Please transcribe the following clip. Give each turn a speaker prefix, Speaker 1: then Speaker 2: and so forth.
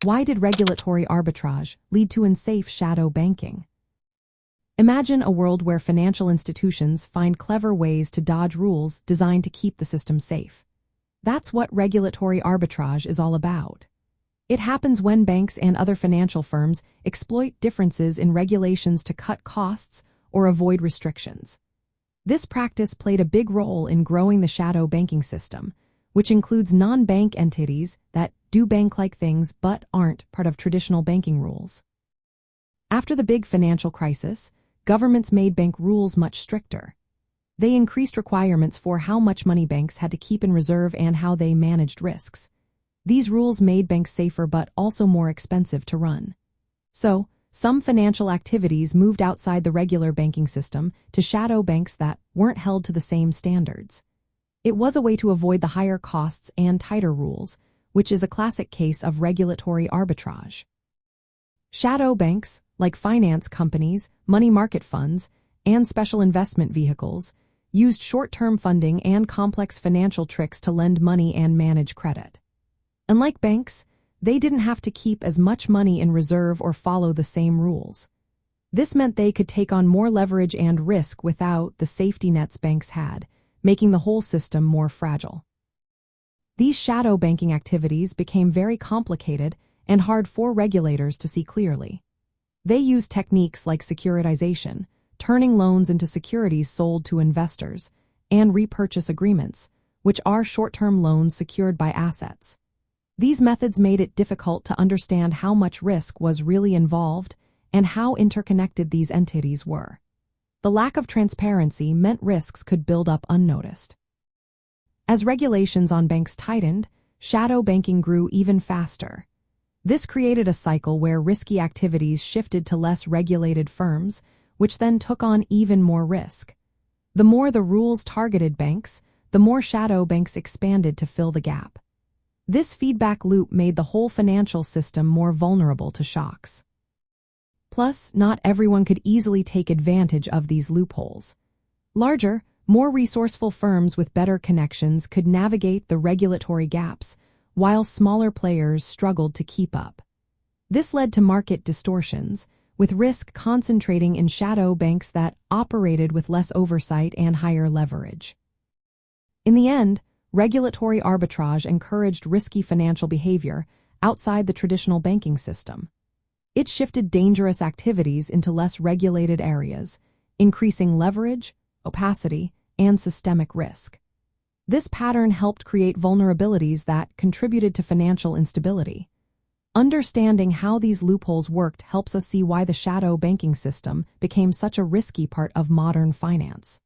Speaker 1: Why did regulatory arbitrage lead to unsafe shadow banking? Imagine a world where financial institutions find clever ways to dodge rules designed to keep the system safe. That's what regulatory arbitrage is all about. It happens when banks and other financial firms exploit differences in regulations to cut costs or avoid restrictions. This practice played a big role in growing the shadow banking system, which includes non-bank entities that do bank-like things but aren't part of traditional banking rules. After the big financial crisis, governments made bank rules much stricter. They increased requirements for how much money banks had to keep in reserve and how they managed risks. These rules made banks safer but also more expensive to run. So, some financial activities moved outside the regular banking system to shadow banks that weren't held to the same standards. It was a way to avoid the higher costs and tighter rules, which is a classic case of regulatory arbitrage. Shadow banks, like finance companies, money market funds, and special investment vehicles, used short-term funding and complex financial tricks to lend money and manage credit. Unlike banks, they didn't have to keep as much money in reserve or follow the same rules. This meant they could take on more leverage and risk without the safety nets banks had, making the whole system more fragile. These shadow banking activities became very complicated and hard for regulators to see clearly. They used techniques like securitization, turning loans into securities sold to investors, and repurchase agreements, which are short-term loans secured by assets. These methods made it difficult to understand how much risk was really involved and how interconnected these entities were. The lack of transparency meant risks could build up unnoticed. As regulations on banks tightened, shadow banking grew even faster. This created a cycle where risky activities shifted to less regulated firms, which then took on even more risk. The more the rules targeted banks, the more shadow banks expanded to fill the gap. This feedback loop made the whole financial system more vulnerable to shocks. Plus, not everyone could easily take advantage of these loopholes. Larger, more resourceful firms with better connections could navigate the regulatory gaps, while smaller players struggled to keep up. This led to market distortions, with risk concentrating in shadow banks that operated with less oversight and higher leverage. In the end, regulatory arbitrage encouraged risky financial behavior outside the traditional banking system. It shifted dangerous activities into less regulated areas, increasing leverage, opacity, and systemic risk. This pattern helped create vulnerabilities that contributed to financial instability. Understanding how these loopholes worked helps us see why the shadow banking system became such a risky part of modern finance.